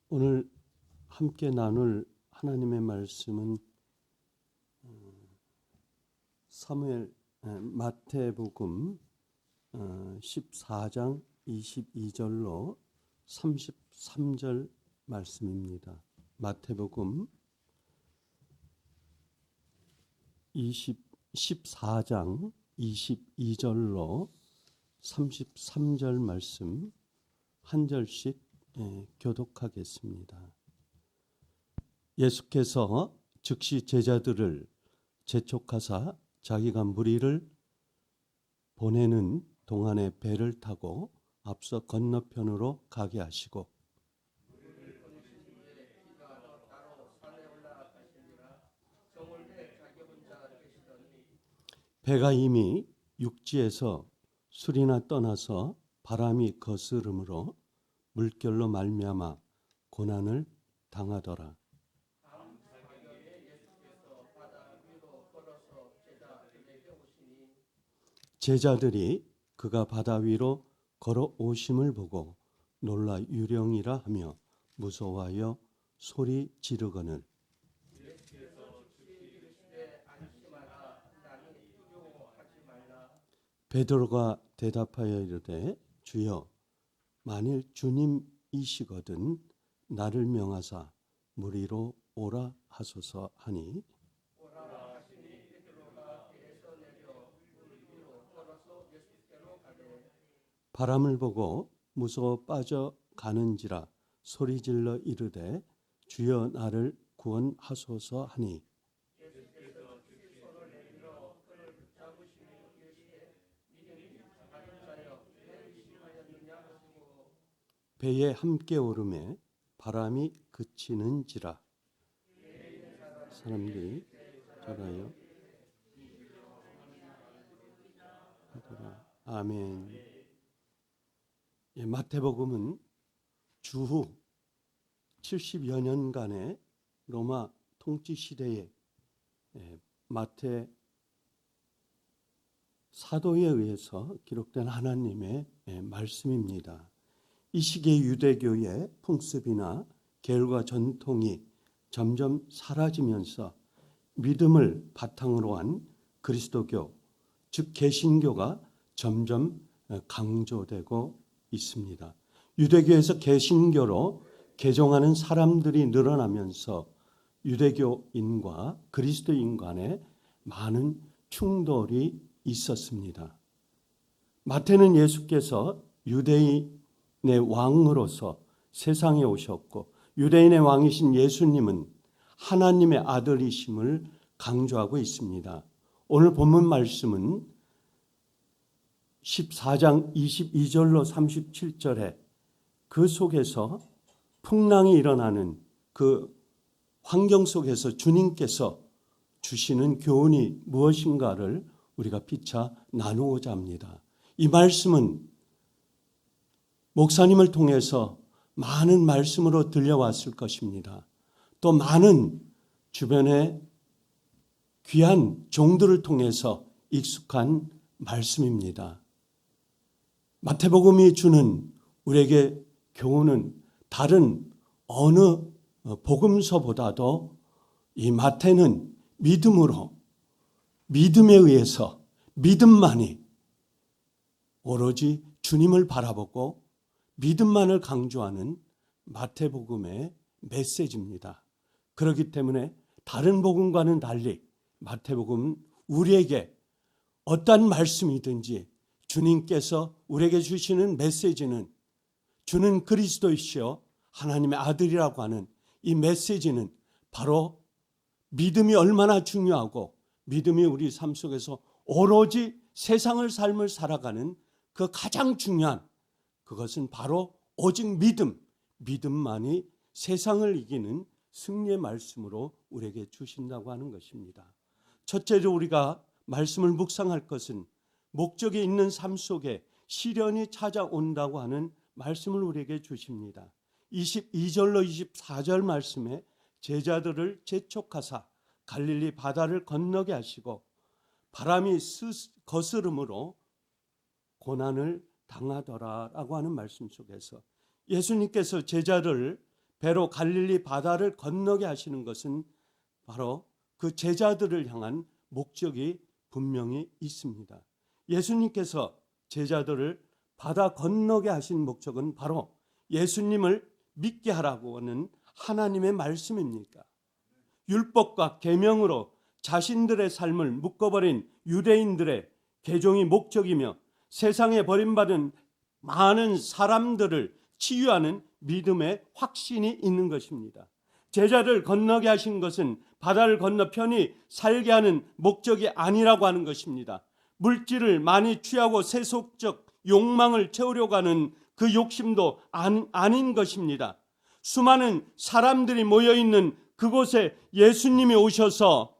오늘 함께 나눌 하나님의 말씀은 마태복음 14장 22절로 33절 말씀입니다. 마태복음 14장 22절로 33절 말씀 한 절씩 교독하겠습니다. 예수께서 즉시 제자들을 재촉하사 자기가 무리를 보내는 동안에 배를 타고 앞서 건너편으로 가게 하시고 배가 이미 육지에서 술이나 떠나서 바람이 거스름으로 물결로 말미암아 고난을 당하더라. 제자들이 그가 바다 위로 걸어오심을 보고 놀라 유령이라 하며 무서워하여 소리 지르거늘 베드로가 대답하여 이르되 주여 만일 주님이시거든 나를 명하사 무리로 오라 하소서 하니 바람을 보고 무서워 빠져가는지라 소리질러 이르되 주여 나를 구원하소서 하니 배에 함께 오르매 바람이 그치는지라 사람들이 전하여 하더라. 아멘. 마태복음은 주후 70여 년간의 로마 통치 시대에 마태 사도에 의해서 기록된 하나님의 말씀입니다. 이 시기의 유대교의 풍습이나 계율과 전통이 점점 사라지면서 믿음을 바탕으로 한 그리스도교, 즉 개신교가 점점 강조되고 있습니다. 유대교에서 개신교로 개종하는 사람들이 늘어나면서 유대교인과 그리스도인 간에 많은 충돌이 있었습니다. 마태는 예수께서 유대인의 왕으로서 세상에 오셨고 유대인의 왕이신 예수님은 하나님의 아들이심을 강조하고 있습니다. 오늘 본문 말씀은 14장 22절로 37절에 그 속에서 풍랑이 일어나는 그 환경 속에서 주님께서 주시는 교훈이 무엇인가를 우리가 피차 나누고자 합니다. 이 말씀은 목사님을 통해서 많은 말씀으로 들려왔을 것입니다. 또 많은 주변의 귀한 종들을 통해서 익숙한 말씀입니다. 마태복음이 주는 우리에게 교훈은 다른 어느 복음서보다도 이 마태는 믿음으로 믿음에 의해서 믿음만이 오로지 주님을 바라보고 믿음만을 강조하는 마태복음의 메시지입니다. 그렇기 때문에 다른 복음과는 달리 마태복음은 우리에게 어떤 말씀이든지 주님께서 우리에게 주시는 메시지는 주는 그리스도이시여 하나님의 아들이라고 하는 이 메시지는 바로 믿음이 얼마나 중요하고 믿음이 우리 삶 속에서 오로지 세상을 삶을 살아가는 그 가장 중요한 그것은 바로 오직 믿음만이 세상을 이기는 승리의 말씀으로 우리에게 주신다고 하는 것입니다. 첫째로 우리가 말씀을 묵상할 것은 목적이 있는 삶 속에 시련이 찾아온다고 하는 말씀을 우리에게 주십니다. 22절로 24절 말씀에 제자들을 재촉하사 갈릴리 바다를 건너게 하시고 바람이 거스름으로 고난을 당하더라라고 하는 말씀 속에서 예수님께서 제자를 배로 갈릴리 바다를 건너게 하시는 것은 바로 그 제자들을 향한 목적이 분명히 있습니다. 예수님께서 제자들을 바다 건너게 하신 목적은 바로 예수님을 믿게 하라고 하는 하나님의 말씀입니까? 율법과 계명으로 자신들의 삶을 묶어버린 유대인들의 개종이 목적이며 세상에 버림받은 많은 사람들을 치유하는 믿음의 확신이 있는 것입니다. 제자를 건너게 하신 것은 바다를 건너 편히 살게 하는 목적이 아니라고 하는 것입니다. 물질을 많이 취하고 세속적 욕망을 채우려고 하는 그 욕심도 아닌 것입니다. 수많은 사람들이 모여있는 그곳에 예수님이 오셔서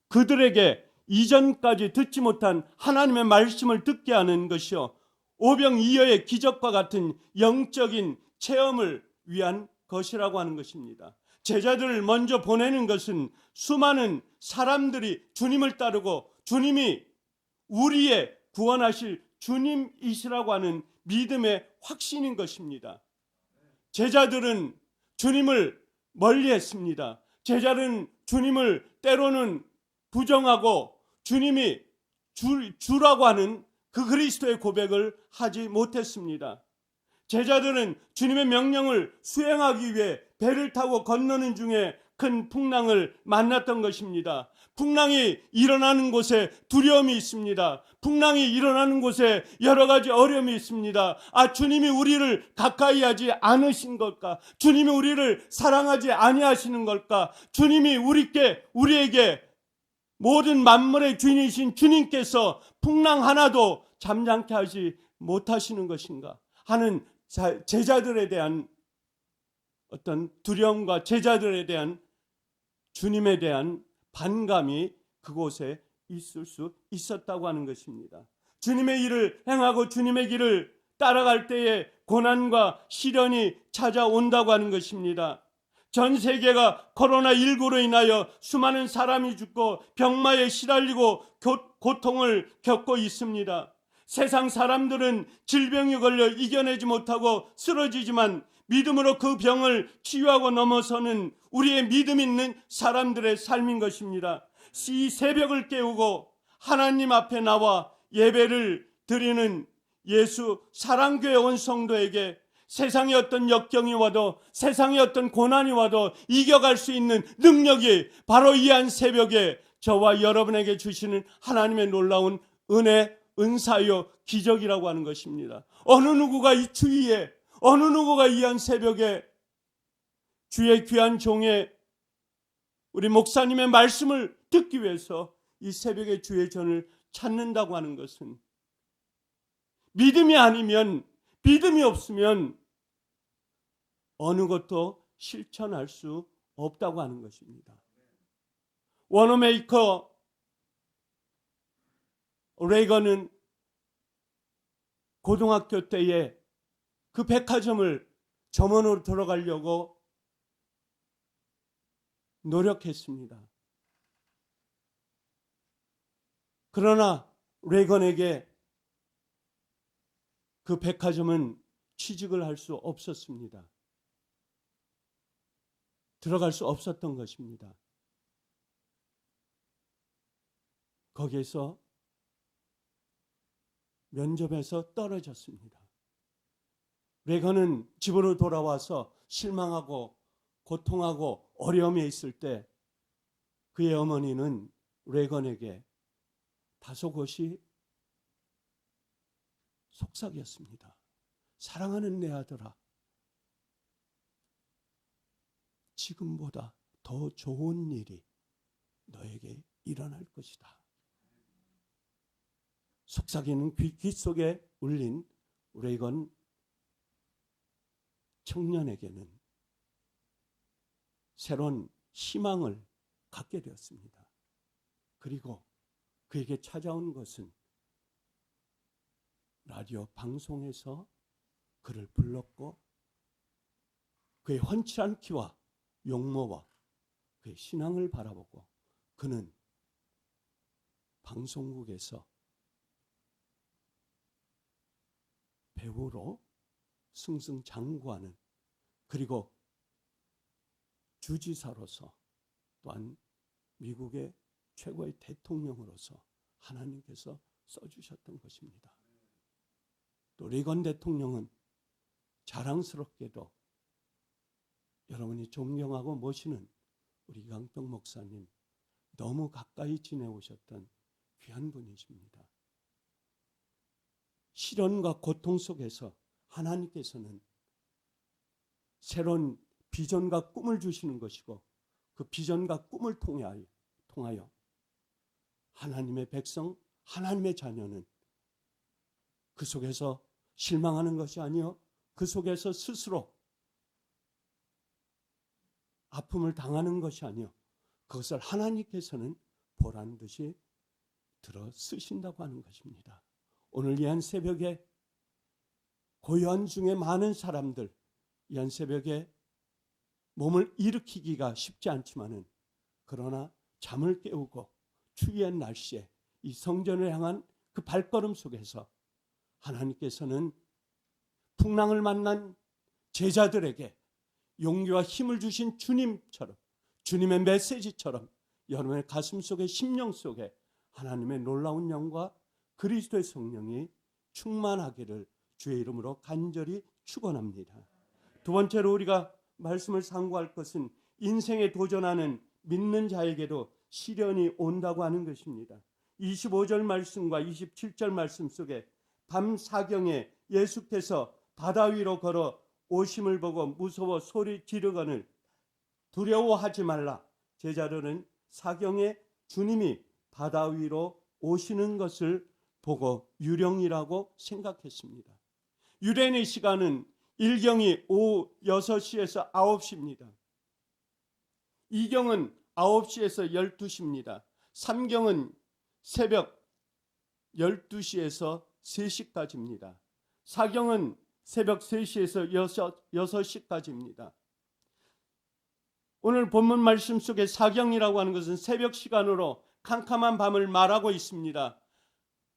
그들에게 이전까지 듣지 못한 하나님의 말씀을 듣게 하는 것이요, 오병이어의 기적과 같은 영적인 체험을 위한 것이라고 하는 것입니다. 제자들을 먼저 보내는 것은 수많은 사람들이 주님을 따르고 주님이 우리의 구원하실 주님이시라고 하는 믿음의 확신인 것입니다. 제자들은 주님을 멀리했습니다. 제자들은 주님을 때로는 부정하고 주님이 주라고 하는 그 그리스도의 고백을 하지 못했습니다. 제자들은 주님의 명령을 수행하기 위해 배를 타고 건너는 중에 큰 풍랑을 만났던 것입니다. 풍랑이 일어나는 곳에 두려움이 있습니다. 풍랑이 일어나는 곳에 여러 가지 어려움이 있습니다. 주님이 우리를 가까이 하지 않으신 걸까? 주님이 우리를 사랑하지 아니하시는 걸까? 주님이 우리에게 모든 만물의 주인이신 주님께서 풍랑 하나도 잠잠케 하지 못하시는 것인가 하는 제자들에 대한 어떤 두려움과 제자들에 대한 주님에 대한 반감이 그곳에 있을 수 있었다고 하는 것입니다. 주님의 일을 행하고 주님의 길을 따라갈 때에 고난과 시련이 찾아온다고 하는 것입니다. 전 세계가 코로나19로 인하여 수많은 사람이 죽고 병마에 시달리고 고통을 겪고 있습니다. 세상 사람들은 질병에 걸려 이겨내지 못하고 쓰러지지만 믿음으로 그 병을 치유하고 넘어서는 우리의 믿음 있는 사람들의 삶인 것입니다. 이 새벽을 깨우고 하나님 앞에 나와 예배를 드리는 예수 사랑교회 온 성도에게 세상에 어떤 역경이 와도 세상에 어떤 고난이 와도 이겨갈 수 있는 능력이 바로 이 한 새벽에 저와 여러분에게 주시는 하나님의 놀라운 은혜, 은사요, 기적이라고 하는 것입니다. 어느 누구가 이 주위에, 어느 누구가 이 한 새벽에 주의 귀한 종의 우리 목사님의 말씀을 듣기 위해서 이 새벽에 주의 전을 찾는다고 하는 것은 믿음이 아니면, 믿음이 없으면 어느 것도 실천할 수 없다고 하는 것입니다. 워너메이커 레이건은 고등학교 때에 그 백화점을 점원으로 들어가려고 노력했습니다. 그러나 레이건에게 그 백화점은 취직을 할 수 없었습니다. 들어갈 수 없었던 것입니다. 거기에서 면접에서 떨어졌습니다. 레이건은 집으로 돌아와서 실망하고 고통하고 어려움에 있을 때 그의 어머니는 레이건에게 다소곳이 속삭였습니다. 사랑하는 내 아들아, 지금보다 더 좋은 일이 너에게 일어날 것이다. 속삭이는 귀 속에 울린 레이건 청년에게는 새로운 희망을 갖게 되었습니다. 그리고 그에게 찾아온 것은 라디오 방송에서 그를 불렀고 그의 훤칠한 키와 용모와 그의 신앙을 바라보고 그는 방송국에서 배우로 승승장구하는, 그리고 주지사로서 또한 미국의 최고의 대통령으로서 하나님께서 써주셨던 것입니다. 또 레건 대통령은 자랑스럽게도 여러분이 존경하고 모시는 우리 이강평 목사님 너무 가까이 지내오셨던 귀한 분이십니다. 시련과 고통 속에서 하나님께서는 새로운 비전과 꿈을 주시는 것이고 그 비전과 꿈을 통하여 하나님의 백성, 하나님의 자녀는 그 속에서 실망하는 것이 아니요 그 속에서 스스로 아픔을 당하는 것이 아니요 그것을 하나님께서는 보란 듯이 들어 쓰신다고 하는 것입니다. 오늘 이 한 새벽에 고요한 중에 많은 사람들 이 한 새벽에 몸을 일으키기가 쉽지 않지만은 그러나 잠을 깨우고 추위한 날씨에 이 성전을 향한 그 발걸음 속에서 하나님께서는 풍랑을 만난 제자들에게 용기와 힘을 주신 주님처럼 주님의 메시지처럼 여러분의 가슴 속에 심령 속에 하나님의 놀라운 영과 그리스도의 성령이 충만하기를 주의 이름으로 간절히 축원합니다. 두 번째로 우리가 말씀을 상고할 것은 인생에 도전하는 믿는 자에게도 시련이 온다고 하는 것입니다. 25절 말씀과 27절 말씀 속에 밤 사경에 예수께서 바다 위로 걸어 오심을 보고 무서워 소리 지르거늘 두려워하지 말라. 제자들은 사경에 주님이 바다 위로 오시는 것을 보고 유령이라고 생각했습니다. 유래인의 시간은 일경이 오후 6시에서 9시입니다. 이경은 9시에서 12시입니다. 삼경은 새벽 12시에서 3시까지입니다. 사경은 새벽 3시에서 6시까지입니다. 오늘 본문 말씀 속에 사경이라고 하는 것은 새벽 시간으로 캄캄한 밤을 말하고 있습니다.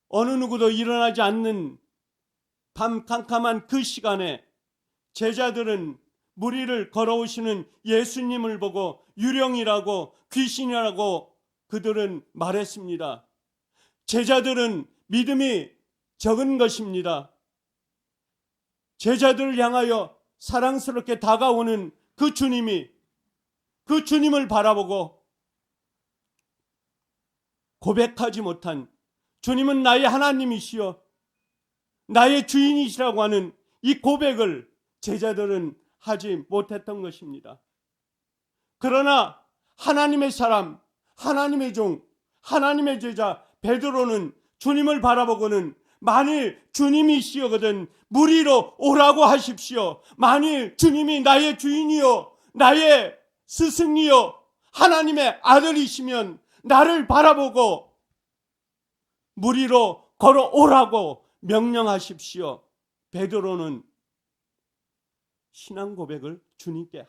어느 누구도 일어나지 않는 밤 캄캄한 그 시간에 제자들은 물 위를 걸어오시는 예수님을 보고 유령이라고 귀신이라고 그들은 말했습니다. 제자들은 믿음이 적은 것입니다. 제자들을 향하여 사랑스럽게 다가오는 그 주님을 바라보고 고백하지 못한 주님은 나의 하나님이시여 나의 주인이시라고 하는 이 고백을 제자들은 하지 못했던 것입니다. 그러나 하나님의 사람, 하나님의 종, 하나님의 제자 베드로는 주님을 바라보고는 만일 주님이시거든 물 위로 오라고 하십시오. 만일 주님이 나의 주인이요 나의 스승이요 하나님의 아들이시면 나를 바라보고 물 위로 걸어오라고 명령하십시오. 베드로는 신앙 고백을 주님께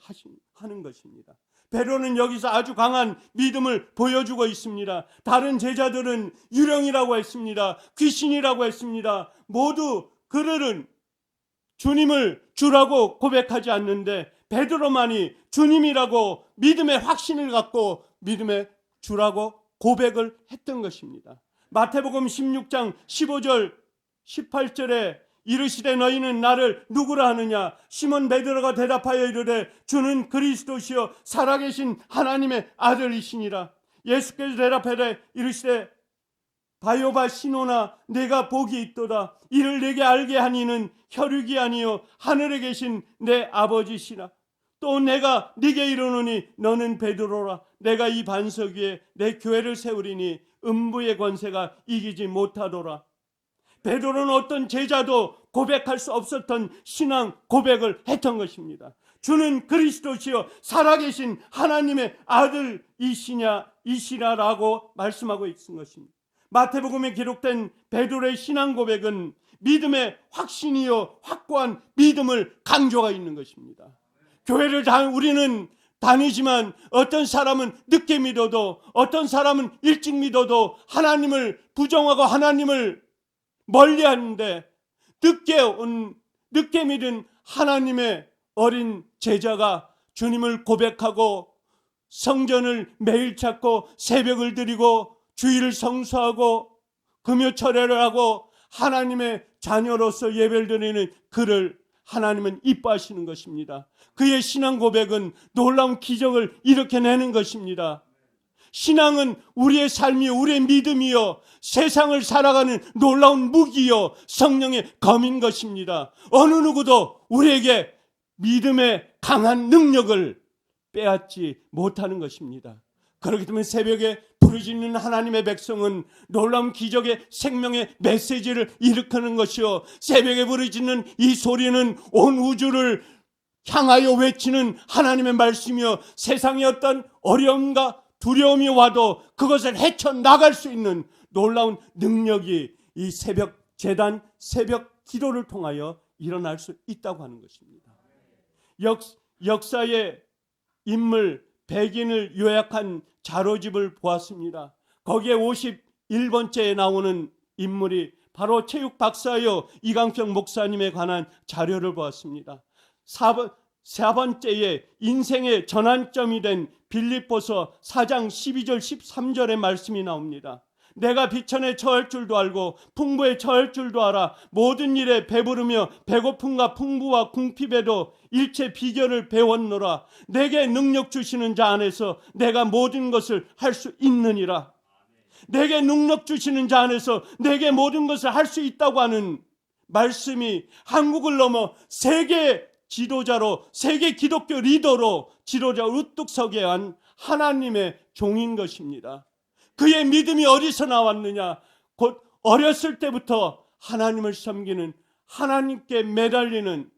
하는 것입니다. 베드로는 여기서 아주 강한 믿음을 보여주고 있습니다. 다른 제자들은 유령이라고 했습니다. 귀신이라고 했습니다. 모두 그들은 주님을 주라고 고백하지 않는데 베드로만이 주님이라고 믿음의 확신을 갖고 믿음의 주라고 고백을 했던 것입니다. 마태복음 16장 15절 18절에 이르시되 너희는 나를 누구라 하느냐 시몬 베드로가 대답하여 이르되 주는 그리스도시요 살아계신 하나님의 아들이시니라. 예수께서 대답하되 이르시되 바요바 시노나 내가 복이 있도다. 이를 내게 알게 하니는 혈육이 아니요 하늘에 계신 내 아버지시라. 또 내가 네게 이르노니 너는 베드로라. 내가 이 반석 위에 내 교회를 세우리니 음부의 권세가 이기지 못하도라. 베드로는 어떤 제자도 고백할 수 없었던 신앙 고백을 했던 것입니다. 주는 그리스도시요 살아계신 하나님의 아들이시라라고 말씀하고 있는 것입니다. 마태복음에 기록된 베드로의 신앙 고백은 믿음의 확신이요 확고한 믿음을 강조가 있는 것입니다. 교회를 우리는 다니지만 어떤 사람은 늦게 믿어도 어떤 사람은 일찍 믿어도 하나님을 부정하고 하나님을 멀리하는데 늦게 믿은 하나님의 어린 제자가 주님을 고백하고 성전을 매일 찾고 새벽을 드리고 주일을 성수하고 금요철회를 하고 하나님의 자녀로서 예배를 드리는 그를 하나님은 이뻐하시는 것입니다. 그의 신앙 고백은 놀라운 기적을 일으켜내는 것입니다. 신앙은 우리의 삶이요, 우리의 믿음이요, 세상을 살아가는 놀라운 무기요, 성령의 검인 것입니다. 어느 누구도 우리에게 믿음의 강한 능력을 빼앗지 못하는 것입니다. 그렇기 때문에 새벽에 부르짖는 하나님의 백성은 놀라운 기적의 생명의 메시지를 일으키는 것이요, 새벽에 부르짖는 이 소리는 온 우주를 향하여 외치는 하나님의 말씀이요, 세상의 어떤 어려움과 두려움이 와도 그것을 헤쳐나갈 수 있는 놀라운 능력이 이 새벽 제단, 새벽 기도를 통하여 일어날 수 있다고 하는 것입니다. 역사의 인물 100인을 요약한 자료집을 보았습니다. 거기에 51번째에 나오는 인물이 바로 체육 박사여 이강평 목사님에 관한 자료를 보았습니다. 4번째에 인생의 전환점이 된 빌립보서 4장 12절 13절의 말씀이 나옵니다. 내가 비천에 처할 줄도 알고 풍부에 처할 줄도 알아 모든 일에 배부르며 배고픔과 풍부와 궁핍에도 일체 비결을 배웠노라. 내게 능력 주시는 자 안에서 내가 모든 것을 할 수 있느니라. 내게 능력 주시는 자 안에서 내게 모든 것을 할 수 있다고 하는 말씀이 한국을 넘어 세계 지도자로, 세계 기독교 리더로 지도자 우뚝 서게 한 하나님의 종인 것입니다. 그의 믿음이 어디서 나왔느냐? 곧 어렸을 때부터 하나님을 섬기는, 하나님께 매달리는,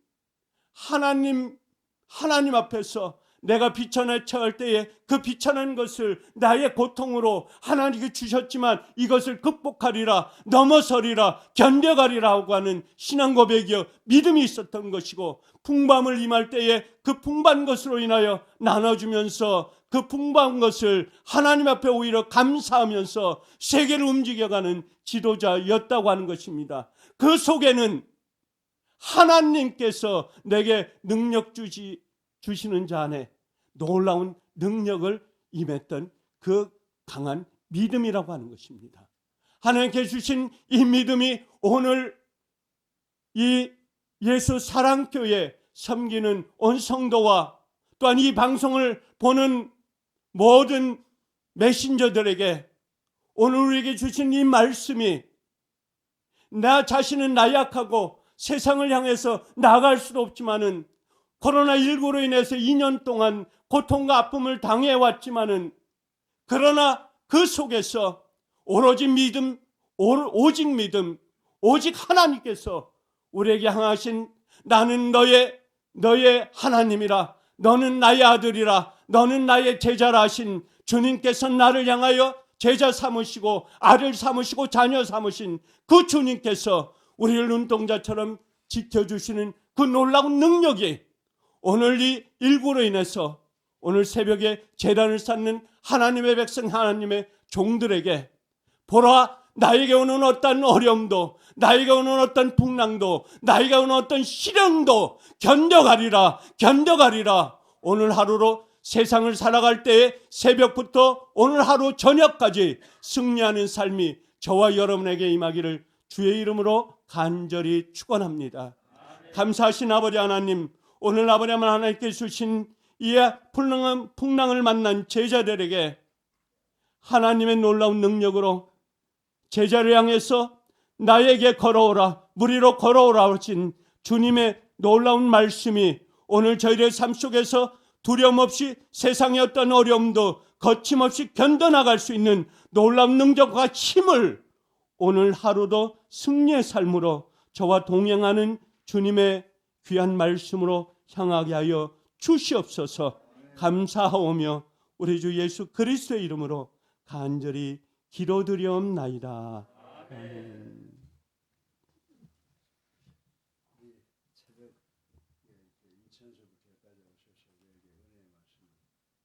하나님 앞에서 내가 비천에 처할 때에 그 비천한 것을 나의 고통으로 하나님께 주셨지만 이것을 극복하리라, 넘어서리라, 견뎌가리라 하고 하는 신앙 고백이요, 믿음이 있었던 것이고, 풍부함을 임할 때에 그 풍부한 것으로 인하여 나눠주면서 그 풍부한 것을 하나님 앞에 오히려 감사하면서 세계를 움직여가는 지도자였다고 하는 것입니다. 그 속에는 하나님께서 내게 능력 주시는 자 안에 놀라운 능력을 임했던 그 강한 믿음이라고 하는 것입니다. 하나님께 주신 이 믿음이 오늘 이 예수 사랑교회 섬기는 온 성도와 또한 이 방송을 보는 모든 메신저들에게 오늘 우리에게 주신 이 말씀이, 나 자신은 나약하고 세상을 향해서 나아갈 수도 없지만은 코로나19로 인해서 2년 동안 고통과 아픔을 당해왔지만은, 그러나 그 속에서 오로지 믿음, 오직 믿음, 오직 하나님께서 우리에게 향하신 나는 너의 하나님이라, 너는 나의 아들이라, 너는 나의 제자라 하신 주님께서 나를 향하여 제자 삼으시고 아들 삼으시고 자녀 삼으신 그 주님께서 우리를 눈동자처럼 지켜주시는 그 놀라운 능력이 오늘 이 일구로 인해서 오늘 새벽에 제단을 쌓는 하나님의 백성, 하나님의 종들에게 보라, 나에게 오는 어떤 어려움도, 나에게 오는 어떤 풍랑도, 나에게 오는 어떤 시련도 견뎌가리라. 오늘 하루로 세상을 살아갈 때에 새벽부터 오늘 하루 저녁까지 승리하는 삶이 저와 여러분에게 임하기를 주의 이름으로 간절히 축원합니다. 감사하신 아버지 하나님, 오늘 아버지 하나님께 주신 이 풍랑을 만난 제자들에게 하나님의 놀라운 능력으로 제자를 향해서 나에게 걸어오라, 무리로 걸어오라 하신 주님의 놀라운 말씀이 오늘 저희들의 삶 속에서 두려움 없이 세상의 어떤 어려움도 거침없이 견뎌나갈 수 있는 놀라운 능력과 힘을 오늘 하루도 승리의 삶으로 저와 동행하는 주님의 귀한 말씀으로 향하게 하여 주시옵소서. 감사하오며 우리 주 예수 그리스도의 이름으로 간절히 기도드리옵나이다. 아멘.